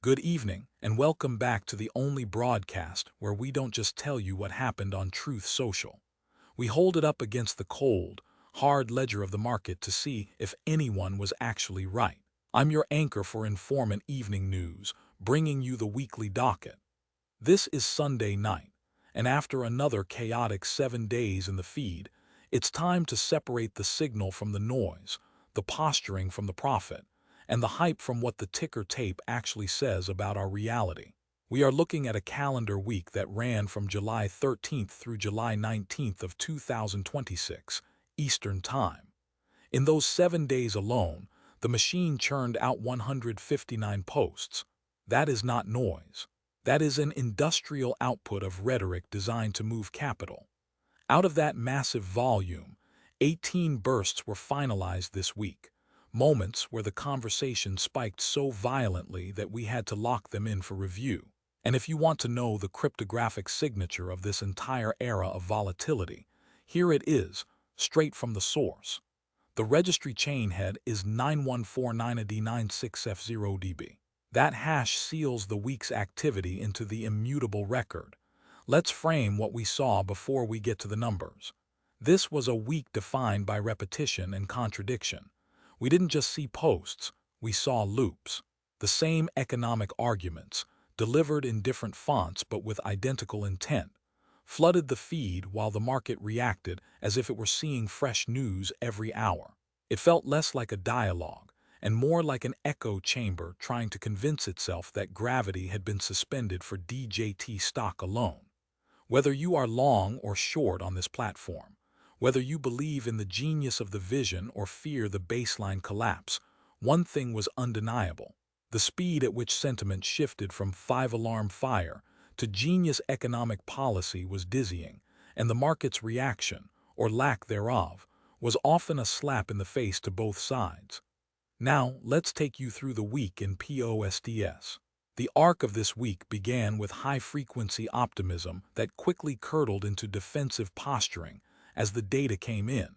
Good evening, and welcome back to the only broadcast where we don't just tell you what happened on Truth Social. We hold it up against the cold, hard ledger of the market to see if anyone was actually right. I'm your anchor for Informant Evening News, bringing you the weekly docket. This is Sunday night, and after another chaotic 7 days in the feed, it's time to separate the signal from the noise, the posturing from the profit, and the hype from what the ticker tape actually says about our reality. We are looking at a calendar week that ran from July 13th through July 19th of 2026, Eastern Time. In those 7 days alone, the machine churned out 159 posts. That is not noise. That is an industrial output of rhetoric designed to move capital. Out of that massive volume, 18 bursts were finalized this week, moments where the conversation spiked so violently that we had to lock them in for review. And if you want to know the cryptographic signature of this entire era of volatility, here it is, straight from the source. The registry chain head is 9149AD96F0DB. That hash seals the week's activity into the immutable record. Let's frame what we saw before we get to the numbers. This was a week defined by repetition and contradiction. We didn't just see posts, we saw loops. The same economic arguments, delivered in different fonts but with identical intent, flooded the feed while the market reacted as if it were seeing fresh news every hour. It felt less like a dialogue and more like an echo chamber trying to convince itself that gravity had been suspended for DJT stock alone. Whether you are long or short on this platform, whether you believe in the genius of the vision or fear the baseline collapse, one thing was undeniable. The speed at which sentiment shifted from five-alarm fire to genius economic policy was dizzying, and the market's reaction, or lack thereof, was often a slap in the face to both sides. Now, let's take you through the week in POSTS. The arc of this week began with high-frequency optimism that quickly curdled into defensive posturing as the data came in.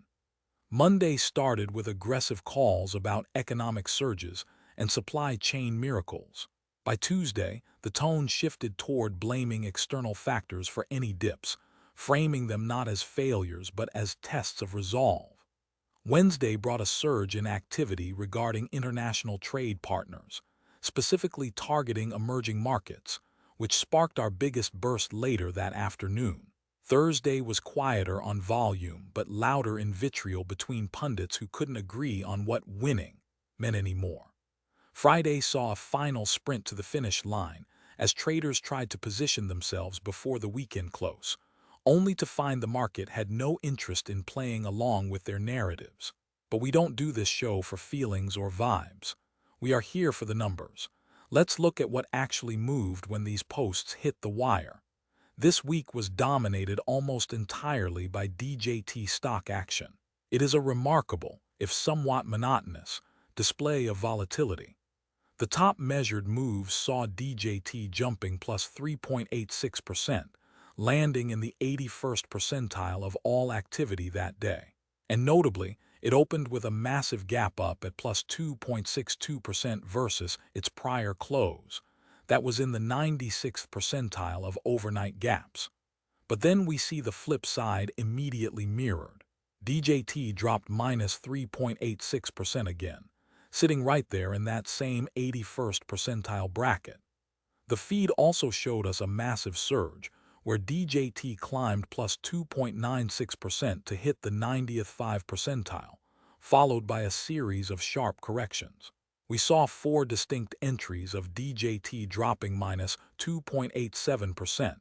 Monday started with aggressive calls about economic surges and supply chain miracles. By Tuesday, the tone shifted toward blaming external factors for any dips, framing them not as failures but as tests of resolve. Wednesday brought a surge in activity regarding international trade partners, specifically targeting emerging markets, which sparked our biggest burst later that afternoon. Thursday was quieter on volume but louder in vitriol between pundits who couldn't agree on what winning meant anymore. Friday saw a final sprint to the finish line as traders tried to position themselves before the weekend close, only to find the market had no interest in playing along with their narratives. But we don't do this show for feelings or vibes. We are here for the numbers. Let's look at what actually moved when these posts hit the wire. This week was dominated almost entirely by DJT stock action. It is a remarkable, if somewhat monotonous, display of volatility. The top measured moves saw DJT jumping plus 3.86%, landing in the 81st percentile of all activity that day. And notably, it opened with a massive gap up at plus 2.62% versus its prior close. That was in the 96th percentile of overnight gaps. But then we see the flip side immediately mirrored. DJT dropped minus 3.86% again, sitting right there in that same 81st percentile bracket. The feed also showed us a massive surge, where DJT climbed plus 2.96% to hit the 90th 5 percentile, followed by a series of sharp corrections. We saw 4 distinct entries of DJT dropping minus 2.87%,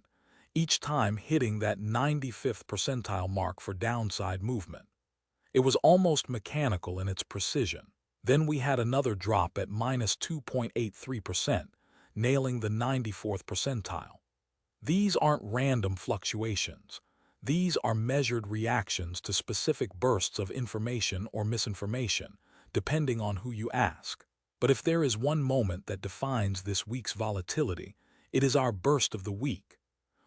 each time hitting that 95th percentile mark for downside movement. It was almost mechanical in its precision. Then we had another drop at minus 2.83%, nailing the 94th percentile. These aren't random fluctuations. These are measured reactions to specific bursts of information or misinformation, depending on who you ask. But if there is one moment that defines this week's volatility, it is our burst of the week.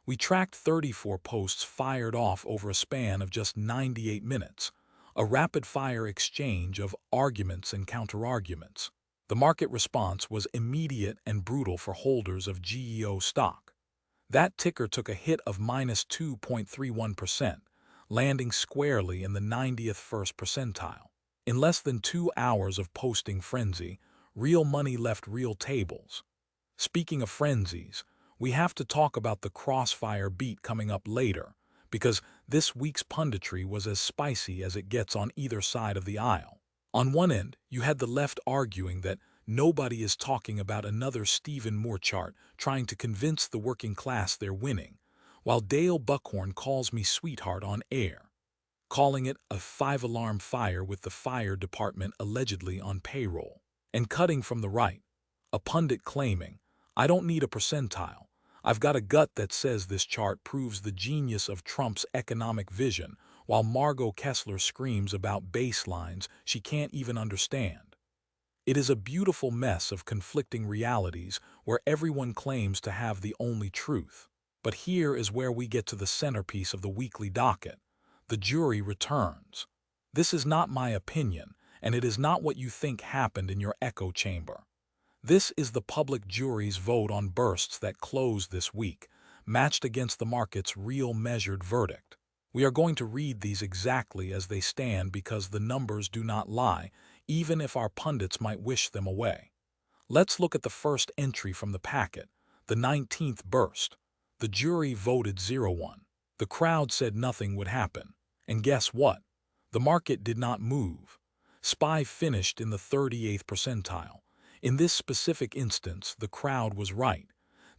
We tracked 34 posts fired off over a span of just 98 minutes, a rapid-fire exchange of arguments and counterarguments. The market response was immediate and brutal for holders of GEO stock. That ticker took a hit of minus 2.31%, landing squarely in the 90th first percentile. In less than 2 hours of posting frenzy, real money left real tables. Speaking of frenzies, we have to talk about the crossfire beat coming up later, because this week's punditry was as spicy as it gets on either side of the aisle. On one end, you had the left arguing that nobody is talking about another Stephen Moore chart trying to convince the working class they're winning, while Dale Buckhorn calls me sweetheart on air, calling it a 5-alarm fire with the fire department allegedly on payroll. And cutting from the right, a pundit claiming, I don't need a percentile. I've got a gut that says this chart proves the genius of Trump's economic vision, while Margot Kessler screams about baselines she can't even understand. It is a beautiful mess of conflicting realities where everyone claims to have the only truth. But here is where we get to the centerpiece of the weekly docket. The jury returns. This is not my opinion, and it is not what you think happened in your echo chamber. This is the public jury's vote on bursts that closed this week, matched against the market's real measured verdict. We are going to read these exactly as they stand because the numbers do not lie, even if our pundits might wish them away. Let's look at the first entry from the packet, the 19th burst. The jury voted 0-1. The crowd said nothing would happen. And guess what? The market did not move. SPY finished in the 38th percentile. In this specific instance, the crowd was right.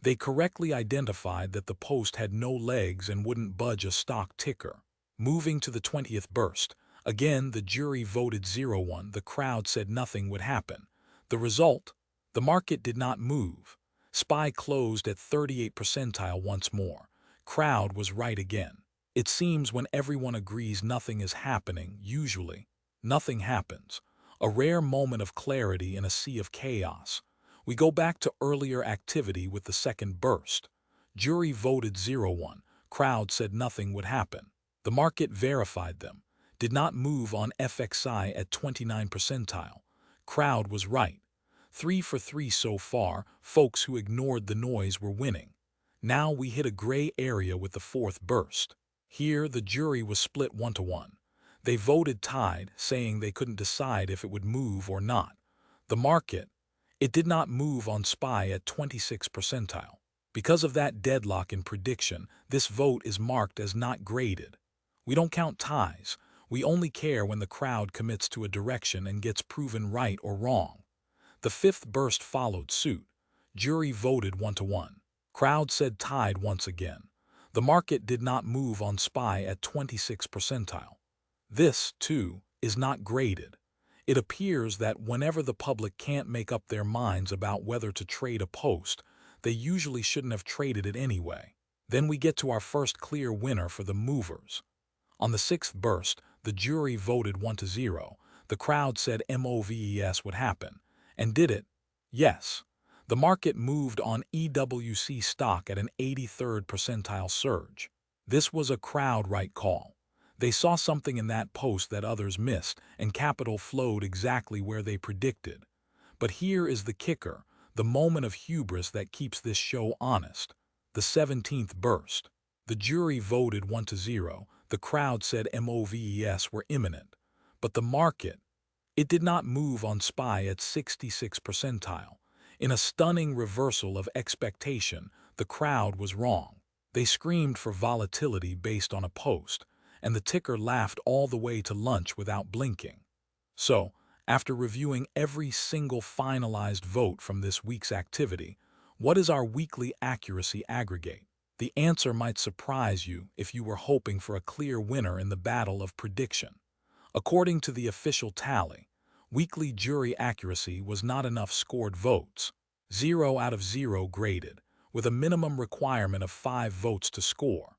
They correctly identified that the post had no legs and wouldn't budge a stock ticker. Moving to the 20th burst, again the jury voted 0-1. The crowd said nothing would happen. The result? The market did not move. SPY closed at 38th percentile once more. Crowd was right again. It seems when everyone agrees nothing is happening, usually, nothing happens. A rare moment of clarity in a sea of chaos. We go back to earlier activity with the second burst. Jury voted 0-1. Crowd said nothing would happen. The market verified them. Did not move on FXI at 29th percentile. Crowd was right. 3 for 3 so far. Folks who ignored the noise were winning. Now we hit a gray area with the fourth burst. Here the jury was split 1-1. They voted tied, saying they couldn't decide if it would move or not. The market, it did not move on SPY at 26th percentile. Because of that deadlock in prediction, this vote is marked as not graded. We don't count ties. We only care when the crowd commits to a direction and gets proven right or wrong. The fifth burst followed suit. Jury voted 1-1. Crowd said tied once again. The market did not move on SPY at 26th percentile. This, too, is not graded. It appears that whenever the public can't make up their minds about whether to trade a post, they usually shouldn't have traded it anyway. Then we get to our first clear winner for the movers. On the sixth burst, the jury voted 1-0. The crowd said MOVES would happen. And did it? Yes. The market moved on EWC stock at an 83rd percentile surge. This was a crowd right call. They saw something in that post that others missed, and capital flowed exactly where they predicted. But here is the kicker, the moment of hubris that keeps this show honest. The 17th burst. The jury voted 1-0. The crowd said MOVES were imminent. But the market, it did not move on SPY at 66th percentile. In a stunning reversal of expectation, the crowd was wrong. They screamed for volatility based on a post, and the ticker laughed all the way to lunch without blinking. So, after reviewing every single finalized vote from this week's activity, what is our weekly accuracy aggregate? The answer might surprise you if you were hoping for a clear winner in the battle of prediction. According to the official tally, weekly jury accuracy was not enough scored votes. 0 out of 0 graded, with a minimum requirement of 5 votes to score.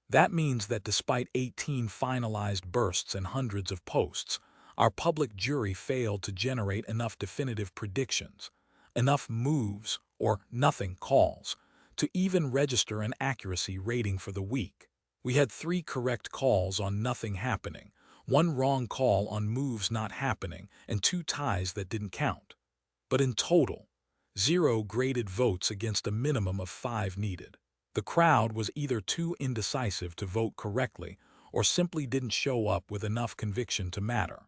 That means that despite 18 finalized bursts and hundreds of posts, our public jury failed to generate enough definitive predictions, enough moves, or nothing calls, to even register an accuracy rating for the week. We had 3 correct calls on nothing happening, 1 wrong call on moves not happening, and 2 ties that didn't count. but in total, 0 graded votes against a minimum of 5 needed. The crowd was either too indecisive to vote correctly or simply didn't show up with enough conviction to matter.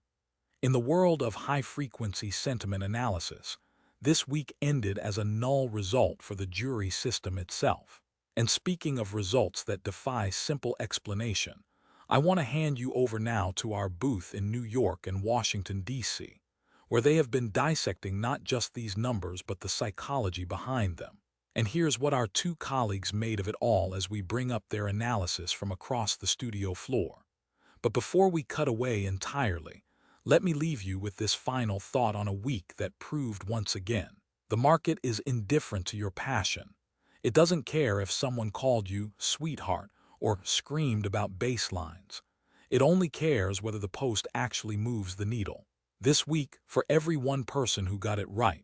In the world of high-frequency sentiment analysis, this week ended as a null result for the jury system itself. And speaking of results that defy simple explanation, I want to hand you over now to our booth in New York and Washington, D.C., where they have been dissecting not just these numbers but the psychology behind them. And here's what our two colleagues made of it all as we bring up their analysis from across the studio floor. But before we cut away entirely, let me leave you with this final thought on a week that proved once again, the market is indifferent to your passion. It doesn't care if someone called you sweetheart or screamed about baselines. It only cares whether the post actually moves the needle. This week, for every one person who got it right,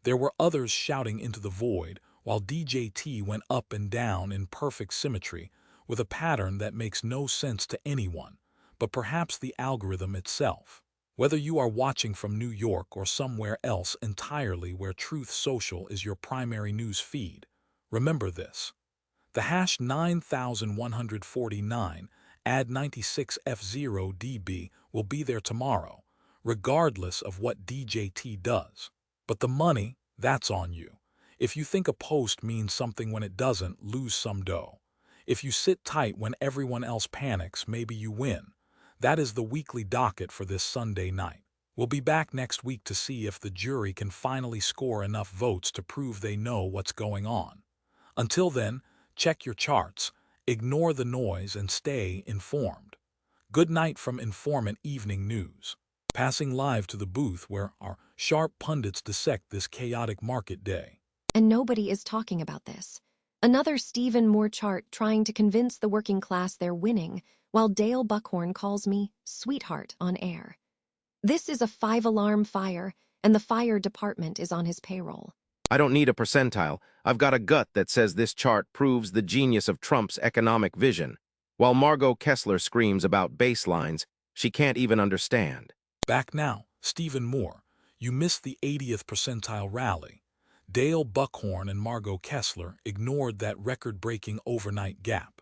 there were others shouting into the void while DJT went up and down in perfect symmetry with a pattern that makes no sense to anyone, but perhaps the algorithm itself. Whether you are watching from New York or somewhere else entirely where Truth Social is your primary news feed, remember this. The hash 9149 add 96F0DB will be there tomorrow, regardless of what DJT does. But the money, that's on you. If you think a post means something when it doesn't, lose some dough. If you sit tight when everyone else panics, maybe you win. That is the weekly docket for this Sunday night. We'll be back next week to see if the jury can finally score enough votes to prove they know what's going on. Until then, check your charts, ignore the noise, and stay informed. Good night from Informant Evening News. Passing live to the booth where our sharp pundits dissect this chaotic market day. And nobody is talking about this. Another Stephen Moore chart trying to convince the working class they're winning, while Dale Buckhorn calls me sweetheart on air. This is a 5-alarm fire, and the fire department is on his payroll. I don't need a percentile. I've got a gut that says this chart proves the genius of Trump's economic vision. While Margot Kessler screams about baselines, she can't even understand. Back now, Stephen Moore. You missed the 80th percentile rally. Dale Buckhorn and Margot Kessler ignored that record-breaking overnight gap.